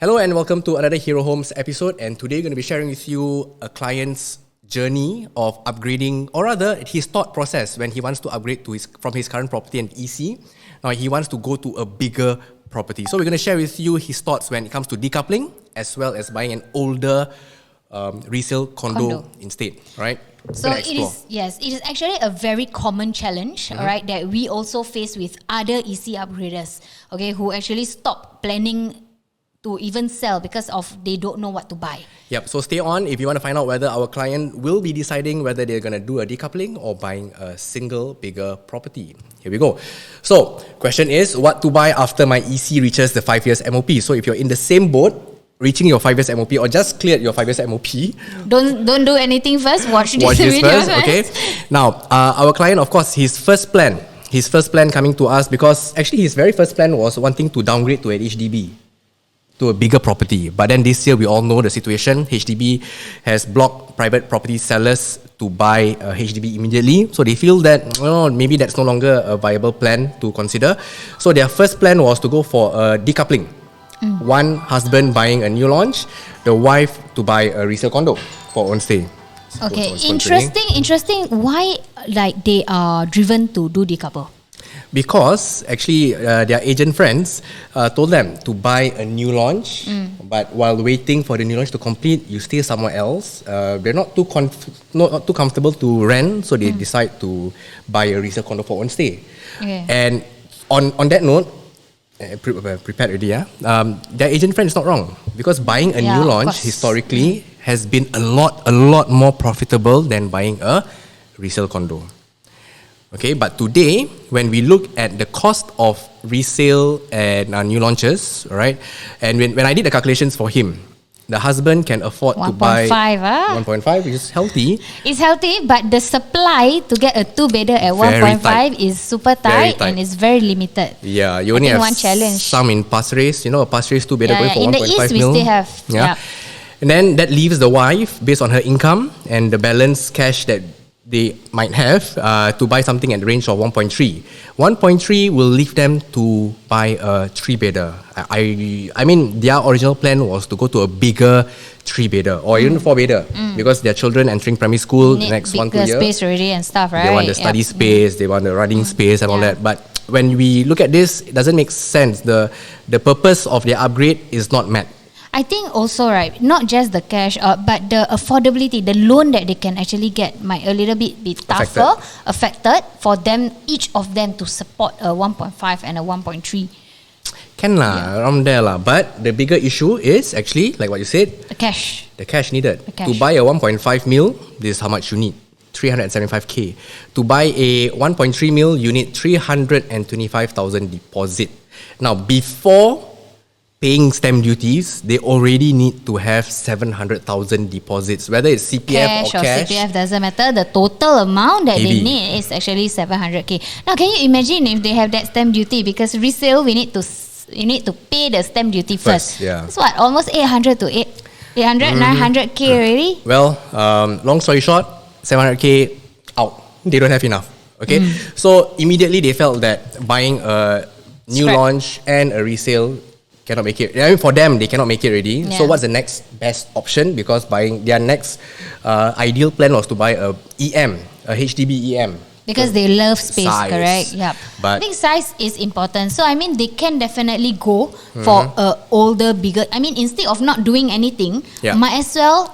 Hello and welcome to another Hero Homes episode, and today we're going to be sharing with you a client's journey of upgrading, or rather his thought process when he wants to upgrade from his current property and EC. Now he wants to go to a bigger property. So we're going to share with you his thoughts when it comes to decoupling as well as buying an older resale condo instead, right? So it is actually a very common challenge, alright, that we also face with other EC upgraders, okay, who actually stop planning to even sell because of they don't know what to buy. Yep, so stay on if you want to find out whether our client will be deciding whether they're going to do a decoupling or buying a single bigger property. Here we go. So, question is, what to buy after my EC reaches the 5 years MOP? So if you're in the same boat, reaching your 5 years MOP or just cleared your 5 years MOP, don't do anything first, watch this this video first, okay? Now, our client, of course, his first plan coming to us, because actually his very first plan was wanting to downgrade to an HDB, to a bigger property. But then this year, we all know the situation. HDB has blocked private property sellers to buy a HDB immediately. So they feel that maybe that's no longer a viable plan to consider. So their first plan was to go for a decoupling. One husband buying a new launch, the wife to buy a resale condo for own stay. Okay, interesting. Why they are driven to do decouple? Because actually their agent friends told them to buy a new launch, but while waiting for the new launch to complete, you stay somewhere else. They're not too comfortable to rent, so they decide to buy a resale condo for own stay. Okay. And on that note, prepared already, their agent friend is not wrong, because buying a new launch historically has been a lot more profitable than buying a resale condo. Okay, but today, when we look at the cost of resale and new launches, right, and when I did the calculations for him, the husband can afford to buy 1.5, which is healthy. It's healthy, but the supply to get a two-bedder at 1.5 is super tight and it's very limited. Yeah, you only have one challenge. Some in Pasir Ris, a Pasir Ris two-bedder going for 1.5 mil. In the east, we still have. Yeah. And then that leaves the wife, based on her income and the balance cash that they might have, to buy something at the range of 1.3. 1.3 will leave them to buy a three-bedder. I mean, their original plan was to go to a bigger three-bedder or even four-bedder, because their children entering primary school next 1 2 years. Space already and stuff, right? They want the study space, they want the running space and all that. But when we look at this, it doesn't make sense. The purpose of their upgrade is not met. I think also, right, not just the cash, but the affordability, the loan that they can actually get might a little bit be tougher, affected for them, each of them to support a 1.5 and a 1.3. Can around there lah. But the bigger issue is actually, like what you said, the cash. The cash needed. To buy a 1.5 mil, this is how much you need. 375k. To buy a 1.3 mil, you need 325,000 deposit. Now, before paying stamp duties, they already need to have 700,000 deposits, whether it's CPF or cash. CPF doesn't matter. The total amount that they need is actually 700k. Now, can you imagine if they have that stamp duty? Because resale, you need to pay the stamp duty first. That's what, almost 900k already. Well, long story short, 700k out. They don't have enough. Okay, so immediately they felt that buying a new launch and a resale cannot make it. I mean, for them, they cannot make it already. So what's the next best option? Because buying their next ideal plan was to buy a HDB EM. Because they love space, correct? Yep. But I think size is important. So I mean, they can definitely go for a older, bigger. I mean, instead of not doing anything, might as well,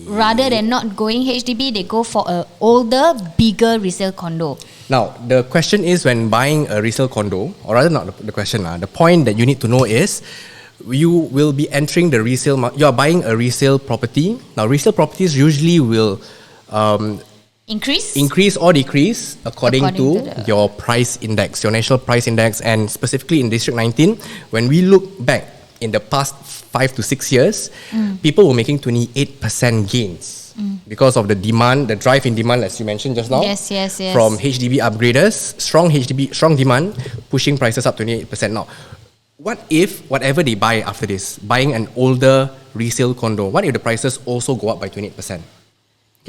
rather than not going HDB, they go for a older, bigger resale condo. Now, the question is, when buying a resale condo, or rather not the question, the point that you need to know is, you will be entering the resale market. You are buying a resale property. Now, resale properties usually will increase or decrease according to your price index, your national price index, and specifically in District 19, when we look back in the past 5 to 6 years, people were making 28% gains. Because of the demand, the drive in demand, as you mentioned just now. Yes. From HDB upgraders, strong demand, pushing prices up 28%. Now, what if whatever they buy after this, buying an older resale condo, what if the prices also go up by 28%?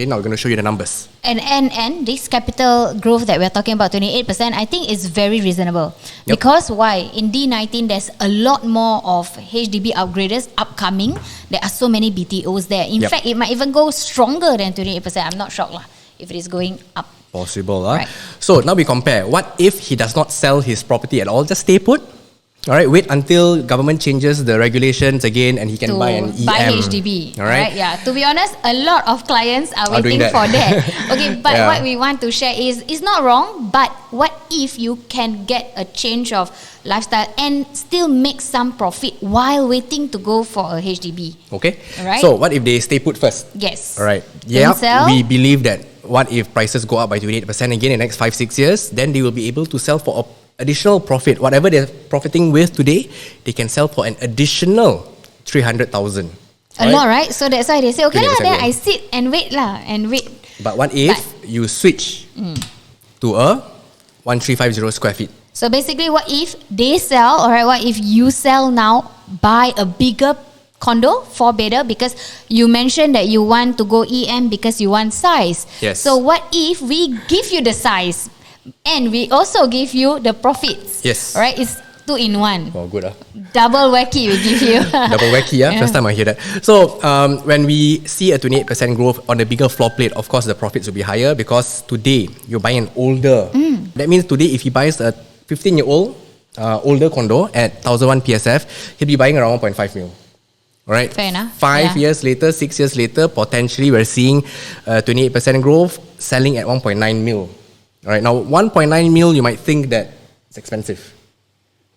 Okay, now we're going to show you the numbers. And this capital growth that we're talking about, 28%, I think is very reasonable. Yep. Because why? In D19, there's a lot more of HDB upgraders upcoming. There are so many BTOs there. In fact, it might even go stronger than 28%. I'm not shocked lah if it is going up. Possible. Right. So now we compare. What if he does not sell his property at all? Just stay put. All right, wait until government changes the regulations again and he can buy an EM. Buy HDB. All right. Yeah. To be honest, a lot of clients are waiting for that. Okay, but what we want to share is, it's not wrong, but what if you can get a change of lifestyle and still make some profit while waiting to go for a HDB? Okay. All right. So what if they stay put first? Yes. All right. Don't sell. We believe that what if prices go up by 28% again in the next 5-6 years, then they will be able to sell for additional profit. Whatever they're profiting with today, they can sell for an additional 300,000. A lot, right? So that's why they say, okay lah, then growth. I sit and wait lah, and wait. But what if you switch to a 1350 square feet? So basically, what if they sell, alright, what if you sell now, buy a bigger condo, 4-bedder, because you mentioned that you want to go EM because you want size. Yes. So what if we give you the size and we also give you the profits? Yes. Right? It's 2-in-1. Oh, good. Double wacky we give you. Double wacky, First time I hear that. So, when we see a 28% growth on a bigger floor plate, of course the profits will be higher because today you're buying an older. That means today if he buys a 15-year-old older condo at 1,001 PSF, he'll be buying around 1.5 mil. Alright? Fair enough. 5 years later, 6 years later, potentially we're seeing 28% growth selling at 1.9 mil. Alright, now 1.9 mil, you might think that it's expensive.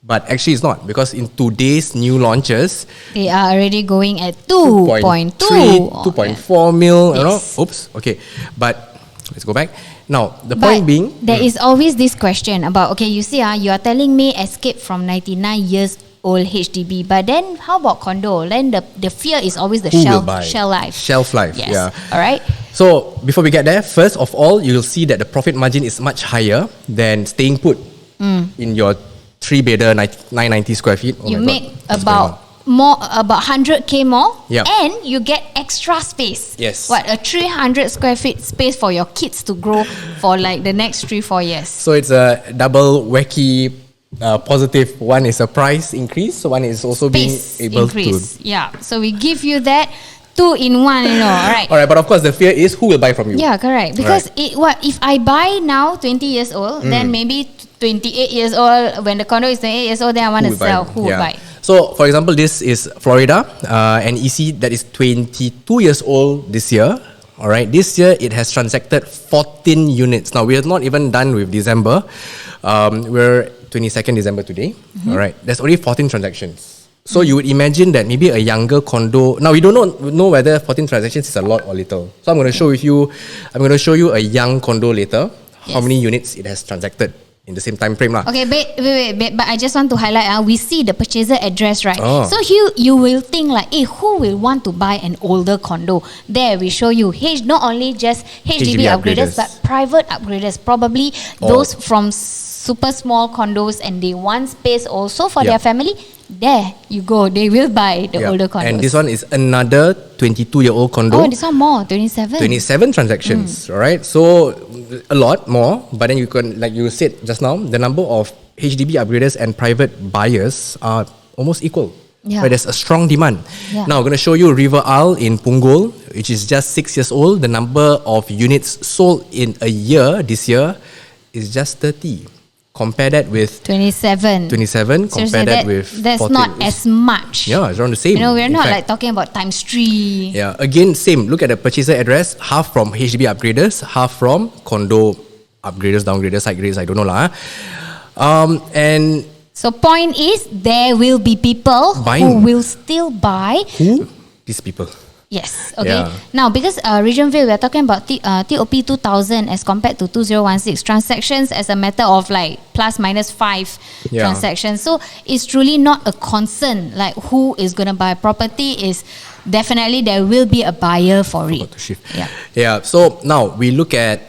But actually it's not, because in today's new launches, they are already going at 2.2, 2.4 mil, you know? Yes. Oops, okay. But let's go back. Now, the point being, there is always this question about, okay, you see, you are telling me escape from 99 years old HDB, but then how about condo? Then the fear is always the shelf life. Shelf life, yes. yeah. Alright. So, before we get there, first of all, you'll see that the profit margin is much higher than staying put in your 3-bedder 990 square feet. You make about 100k more, and you get extra space. Yes. What, a 300 square feet space for your kids to grow for like the next 3-4 years. So it's a double wacky positive. One is a price increase, so one is also space being able increase. to. Yeah. So we give you that 2-in-1, you know, alright. Alright, but of course the fear is who will buy from you. Yeah, correct. Because if I buy now 20 years old, then maybe 28 years old, when the condo is 28 years old, then I want to sell. Who will buy? So, for example, this is Florida, an EC that is 22 years old this year. Alright, this year it has transacted 14 units. Now, we are not even done with December. We're 22nd December today. Alright, there's only 14 transactions. So you would imagine that maybe a younger condo. Now we don't know whether 14 transactions is a lot or little. So I'm going to show you a young condo later. How many units it has transacted in the same time frame lah. Okay, wait, but I just want to highlight. We see the purchaser address, right? Oh. So you will think like, who will want to buy an older condo? There we show you not only just HDB upgraders, but private upgraders. Probably those from super small condos and they want space also for their family. There you go, they will buy the older condos. And this one is another 22-year-old condo. Oh, this one more, 27. 27 transactions, alright? So, a lot more, but then you can, like you said just now, the number of HDB upgraders and private buyers are almost equal. Yeah. Right, there's a strong demand. Yeah. Now, I'm going to show you River Isle in Punggol, which is just 6 years old. The number of units sold in a year, this year, is just 30. Compare that with 27. Compare that with 14. That's not as much. Yeah, it's around the same. You know, we're not like talking about times 3. Yeah, again, same. Look at the purchaser address. Half from HDB upgraders, half from condo upgraders, downgraders, side graders. I don't know lah. And so point is, there will be people who will still buy. Who? These people. Yes, okay. Yeah. Now, because Regionville, we're talking about TOP 2000 as compared to 2016 transactions as a matter of like plus minus 5 transactions. So, it's truly not a concern like who is going to buy property. Is definitely there will be a buyer for it. Yeah. So, now we look at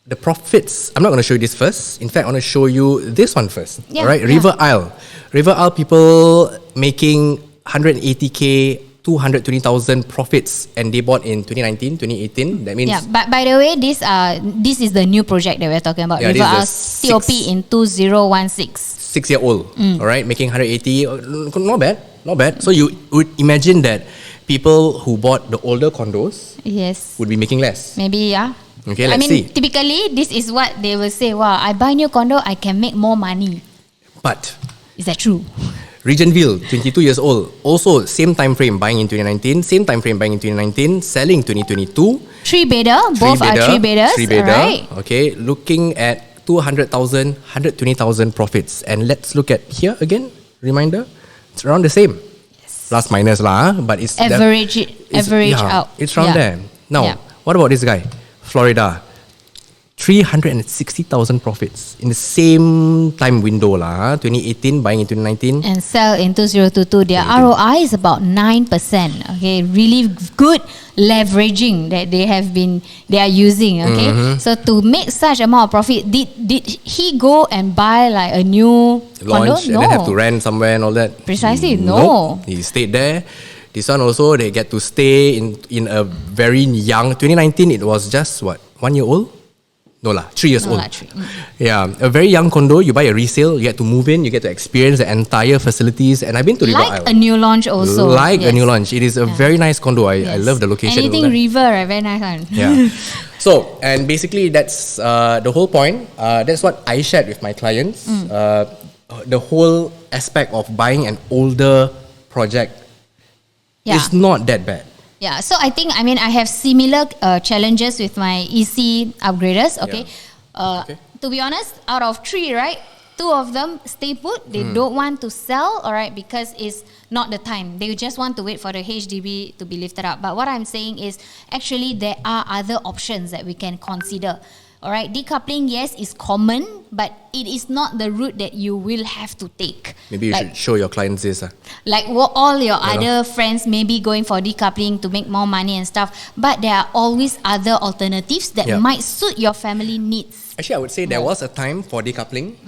the profits. I'm not going to show you this first. In fact, I want to show you this one first. Yeah, all right, River Isle. River Isle people making 180k 220,000 profits and they bought in 2019, 2018. That means But by the way, this is the new project that we're talking about. Yeah, River this is COP in 2016. 6-year-old, all right, making 180. Not bad, not bad. So you would imagine that people who bought the older condos Yes. would be making less. Maybe, yeah. Okay, I let's mean, see. typically, this is what they will say. Wow, I buy new condo, I can make more money. But Is that true? Regentville, 22 years old, also same time frame buying in 2019, same time frame buying in 2019, selling 2022. Three bedder, both are three bedders. Three bedder. Right? Okay, looking at 200,000, 120,000 profits. And let's look at here again. Reminder, it's around the same. Plus minus lah, but it's Average out. It's around there. Now, what about this guy? Florida. 360,000 profits in the same time window lah. 2018 buying in 2019 and sell in 2022. Their ROI is about 9%. Okay, really good leveraging that they are using. Okay, so to make such amount of profit, did he go and buy like a new condo? Launch and then have to rent somewhere and all that? Precisely, no. Nope. He stayed there. This one also, they get to stay in a very young 2019. It was just what, 1 year old? No lah, 3 years old. Yeah, a very young condo. You buy a resale, you get to move in, you get to experience the entire facilities. And I've been to River Isle. Like a new launch also. Like a new launch. It is a very nice condo. I love the location. Anything river, very nice one. Yeah. So, and basically that's the whole point. That's what I shared with my clients. The whole aspect of buying an older project is not that bad. Yeah, so I think, I have similar challenges with my EC upgraders, okay? To be honest, out of 3, right, 2 of them stay put. They don't want to sell, all right, because it's not the time. They just want to wait for the HDB to be lifted up. But what I'm saying is, actually, there are other options that we can consider. All right, decoupling, yes, is common, but it is not the route that you will have to take. Maybe you should show your clients this. Like what all your other friends may be going for decoupling to make more money and stuff, but there are always other alternatives that might suit your family needs. Actually, I would say there was a time for decoupling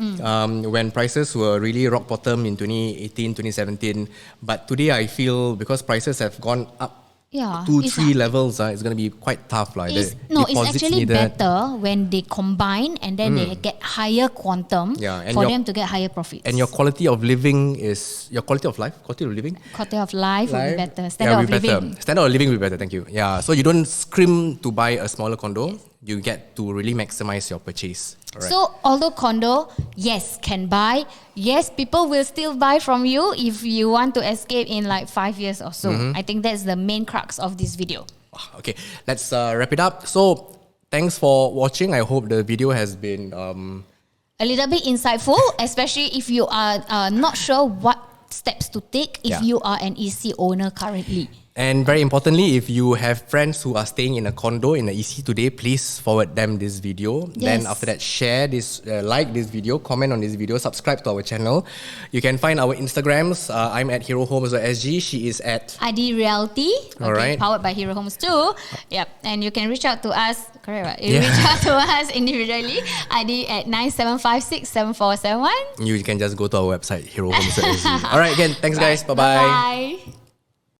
when prices were really rock bottom in 2018, 2017. But today I feel because prices have gone up 2-3 levels, it's going to be quite tough. It's actually better when they combine and then they get higher quantum for them to get higher profits. And your quality of living is your quality of life? Quality of living? Quality of life will be better. Standard of living. Standard of living will be better, thank you. Yeah, so you don't scrimp to buy a smaller condo. You get to really maximize your purchase. Right. So, although condo, yes, can buy. Yes, people will still buy from you if you want to escape in like 5 years or so. I think that's the main crux of this video. Okay, let's wrap it up. So, thanks for watching. I hope the video has been a little bit insightful, especially if you are not sure what steps to take if you are an EC owner currently. And very importantly, if you have friends who are staying in a condo in the EC today, please forward them this video. Then after that, share this, like this video, comment on this video, subscribe to our channel. You can find our Instagrams. I'm at herohomes.sg. She is at ID Realty. All right. Powered by Hero Homes too. Yep. And you can reach out to us. Correct, right? You reach out to us individually. ID at 97567471. You can just go to our website, herohomes.sg. All right, again, thanks guys. Bye-bye. Bye.